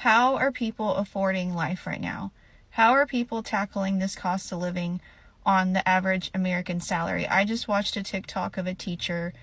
How are people affording life right now? How are people tackling this cost of living on the average American salary? I just watched a TikTok of a teacher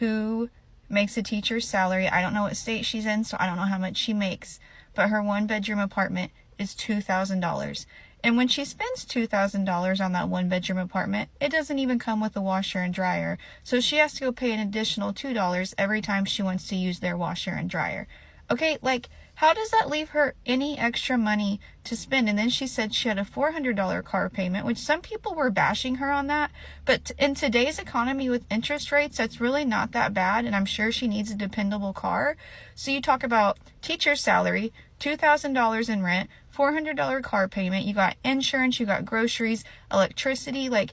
who makes a teacher's salary. I don't know what state she's in, so I don't know how much she makes, but her one-bedroom apartment is $2,000. And when she spends $2,000 on that one-bedroom apartment, it doesn't even come with a washer and dryer. So she has to go pay an additional $2 every time she wants to use their washer and dryer. Okay, like, how does that leave her any extra money to spend? And then she said she had a $400 car payment, which some people were bashing her on that. But in today's economy with interest rates, that's really not that bad. And I'm sure she needs a dependable car. So you talk about teacher's salary, $2,000 in rent, $400 car payment. You got insurance, you got groceries, electricity. Like,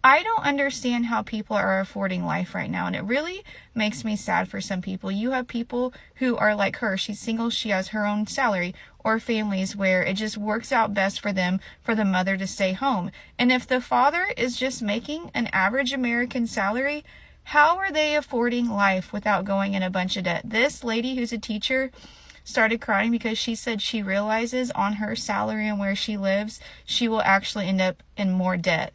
I don't understand how people are affording life right now, and it really makes me sad for some people. You have people who are like her. She's single, she has her own salary, or families where it just works out best for them for the mother to stay home. And if the father is just making an average American salary, how are they affording life without going in a bunch of debt? This lady who's a teacher started crying because she said she realizes on her salary and where she lives, she will actually end up in more debt.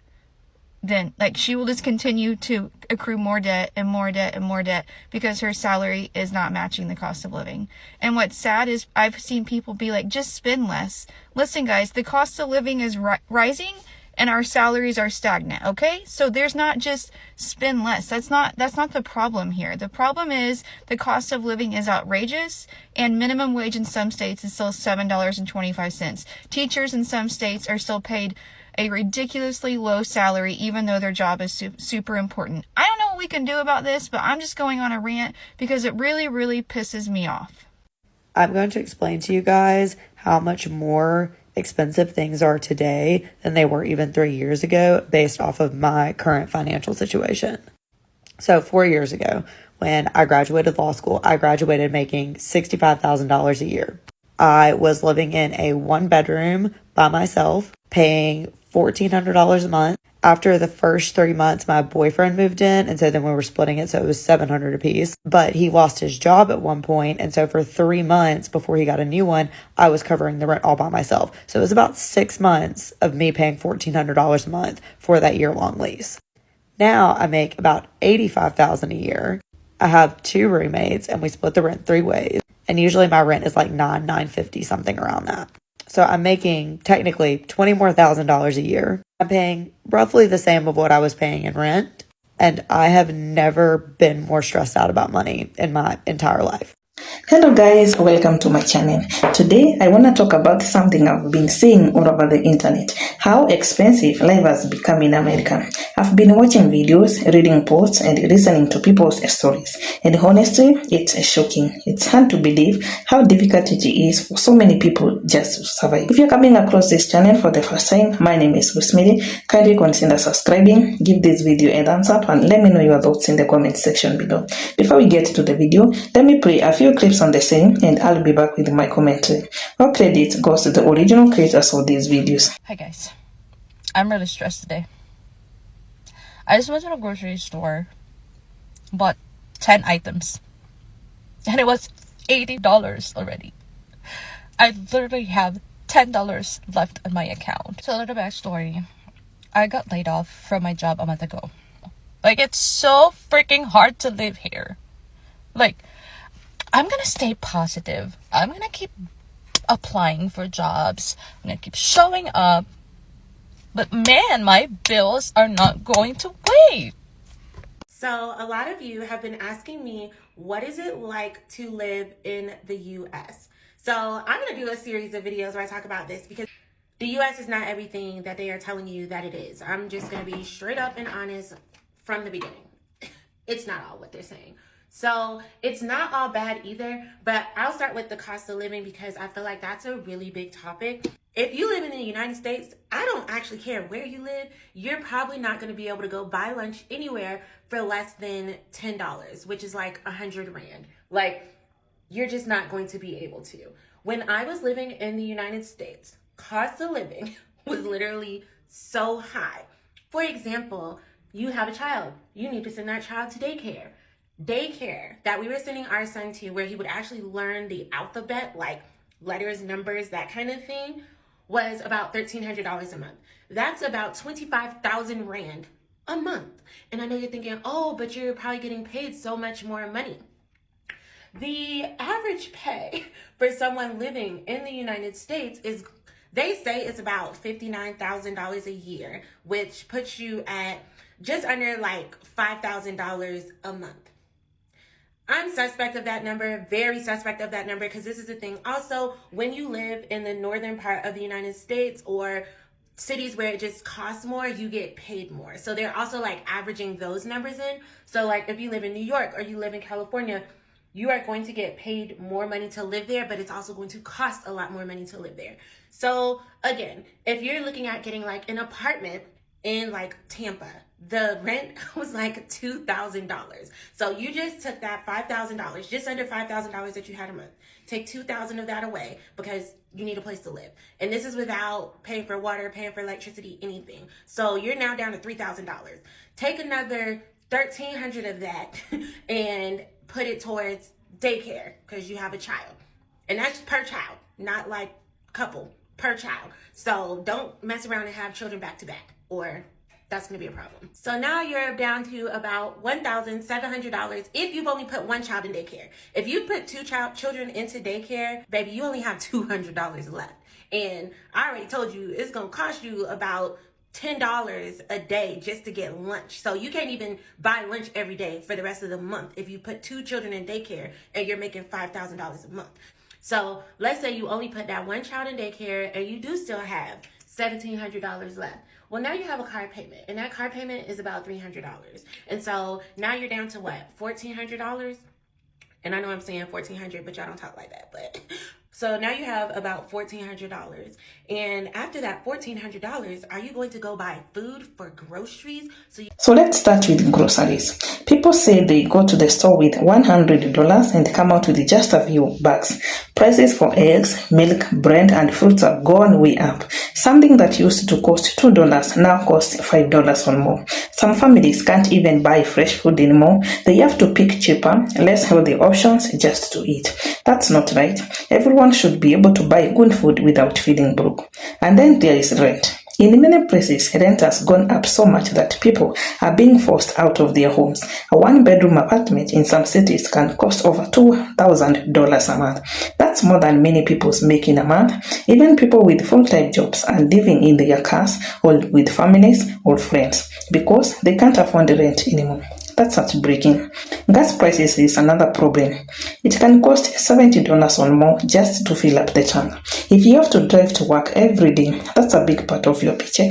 Then, like, she will just continue to accrue more debt and more debt and more debt because her salary is not matching the cost of living. And what's sad is I've seen people be like, just spend less. Listen, guys, the cost of living is rising and our salaries are stagnant, okay? So there's not just spend less. That's not the problem here. The problem is the cost of living is outrageous, and minimum wage in some states is still $7.25. Teachers in some states are still paid a ridiculously low salary, even though their job is super important. I don't know what we can do about this, but I'm just going on a rant because it really, really pisses me off. I'm going to explain to you guys how much more expensive things are today than they were even 3 years ago based off of my current financial situation. So 4 years ago, when I graduated law school, I graduated making $65,000 a year. I was living in a one bedroom by myself, paying $1,400 a month. After the first 3 months, my boyfriend moved in, and so then we were splitting it, so it was $700 a piece. But he lost his job at one point, and so for 3 months before he got a new one, I was covering the rent all by myself. So it was about 6 months of me paying $1,400 a month for that year-long lease. Now I make about $85,000 a year. I have 2 roommates, and we split the rent 3 ways. And usually my rent is like $950, something around that. So I'm making technically $20,000 more a year. I'm paying roughly the same of what I was paying in rent. And I have never been more stressed out about money in my entire life. Hello guys, welcome to my channel. Today I want to talk about something I've been seeing all over the internet. How expensive life has become in America. I've been watching videos, reading posts and listening to people's stories. And honestly, it's shocking. It's hard to believe how difficult it is for so many people just to survive. If you're coming across this channel for the first time, my name is Rosemary. Kindly consider subscribing, give this video a thumbs up and let me know your thoughts in the comment section below. Before we get to the video, let me play a few clips on the same and I'll be back with my commentary. All credit goes to the original creators of these videos. Hi guys, I'm really stressed today. I just went to the grocery store, bought 10 items, and it was $80 already. I literally have $10 left on my account. So a little backstory. I got laid off from my job a month ago. Like, it's so freaking hard to live here. Like, I'm gonna stay positive. I'm gonna keep applying for jobs. I'm gonna keep showing up. But man, my bills are not going to wait. So a lot of you have been asking me, what is it like to live in the US? So I'm gonna do a series of videos where I talk about this because the US is not everything that they are telling you that it is. I'm just gonna be straight up and honest from the beginning. It's not all what they're saying. So it's not all bad either, but I'll start with the cost of living because I feel like that's a really big topic. If you live in the United States, I don't actually care where you live. You're probably not going to be able to go buy lunch anywhere for less than $10, which is like 100 Rand. Like, you're just not going to be able to. When I was living in the United States, cost of living was literally so high. For example, you have a child. You need to send that child to daycare that we were sending our son to, where he would actually learn the alphabet, like letters, numbers, that kind of thing, was about $1,300 a month. That's about 25,000 Rand a month. And I know you're thinking, oh, but you're probably getting paid so much more money. The average pay for someone living in the United States is, they say it's about $59,000 a year, which puts you at just under like $5,000 a month. I'm suspect of that number, very suspect of that number, because this is the thing. Also, when you live in the northern part of the United States or cities where it just costs more, you get paid more. So they're also like averaging those numbers in. So like if you live in New York or you live in California, you are going to get paid more money to live there, but it's also going to cost a lot more money to live there. So again, if you're looking at getting like an apartment in like Tampa, the rent was like $2,000. So you just took that $5,000, just under $5,000 that you had a month. Take $2,000 of that away because you need a place to live. And this is without paying for water, paying for electricity, anything. So you're now down to $3,000. Take another $1,300 of that and put it towards daycare because you have a child. And that's per child, not like couple, per child. So don't mess around and have children back to back, or that's going to be a problem. So now you're down to about $1,700 if you've only put one child in daycare. If you put two children into daycare, baby, you only have $200 left. And I already told you it's going to cost you about $10 a day just to get lunch. So you can't even buy lunch every day for the rest of the month if you put two children in daycare and you're making $5,000 a month. So let's say you only put that one child in daycare and you do still have $1,700 left. Well, now you have a car payment, and that car payment is about $300. And so now you're down to what, $1,400? And I know I'm saying $1,400, but y'all don't talk like that. But so now you have about $1,400. And after that $1,400, are you going to go buy food for groceries? So let's start with groceries. People say they go to the store with $100 and come out with just a few bags. Prices for eggs, milk, bread, and fruits have gone way up. Something that used to cost $2 now costs $5 or more. Some families can't even buy fresh food anymore. They have to pick cheaper, less healthy options just to eat. That's not right. Everyone should be able to buy good food without feeling broke. And then there is rent. In many places, rent has gone up so much that people are being forced out of their homes. A one-bedroom apartment in some cities can cost over $2,000 a month. That's more than many people's make in a month. Even people with full-time jobs are living in their cars or with families or friends because they can't afford the rent anymore. That's heartbreaking. Gas prices is another problem. It can cost $70 or more just to fill up the tank. If you have to drive to work every day, that's a big part of your paycheck.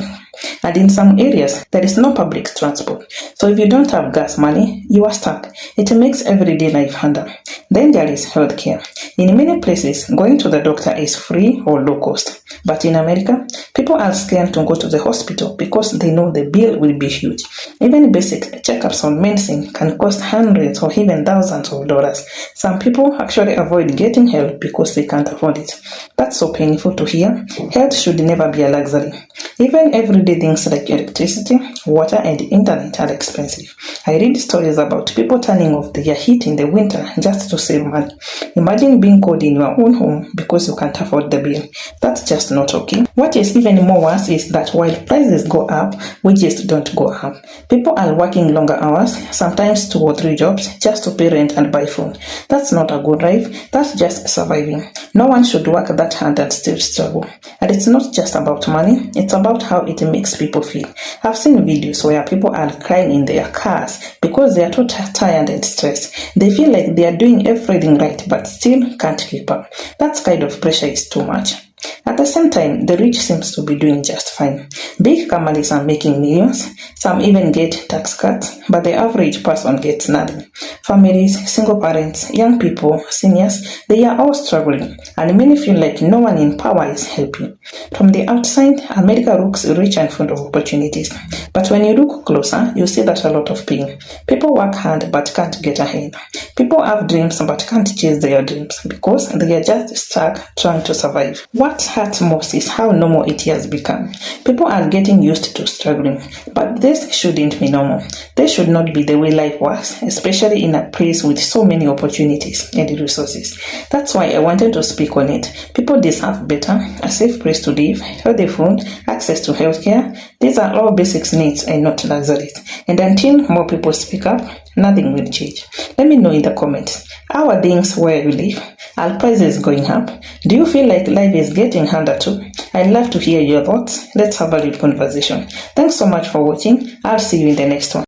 And in some areas, there is no public transport. So if you don't have gas money, you are stuck. It makes everyday life harder. Then there is healthcare. In many places, going to the doctor is free or low cost. But in America, people are scared to go to the hospital because they know the bill will be huge. Even basic checkups on medicine can cost hundreds or even thousands of dollars. Some people actually avoid getting help because they can't afford it. That's so painful to hear. Health should never be a luxury. Even everyday things like electricity, water, and internet are expensive. I read stories about people turning off their heat in the winter just to save money. Imagine being cold in your own home because you can't afford the bill. That's just not okay. What is even more worse is that while prices go up, wages don't go up. People are working longer hours, sometimes 2 or 3 jobs, just to pay rent and buy food. That's not a good life. That's just surviving. No one should work that hard and still struggle. And it's not just about money, it's about how it makes people feel. I've seen videos where people are crying in their cars because they are too tired and stressed. They feel like they are doing everything right but still can't keep up. That kind of pressure is too much. At the same time, the rich seems to be doing just fine. Big companies are making millions, some even get tax cuts, but the average person gets nothing. Families, single parents, young people, seniors, they are all struggling, and many feel like no one in power is helping. From the outside, America looks rich and full of opportunities, but when you look closer, you see that a lot of pain. People work hard but can't get ahead. People have dreams but can't chase their dreams because they are just stuck trying to survive. Work What hurts most is how normal it has become. People are getting used to struggling, but this shouldn't be normal. This should not be the way life works, especially in a place with so many opportunities and resources. That's why I wanted to speak on it. People deserve better, a safe place to live, healthy food, access to healthcare. These are all basic needs and not luxuries. And until more people speak up, nothing will change. Let me know in the comments. How are things where you live? Are prices going up? Do you feel like life is getting harder too? I'd love to hear your thoughts. Let's have a real conversation. Thanks so much for watching. I'll see you in the next one.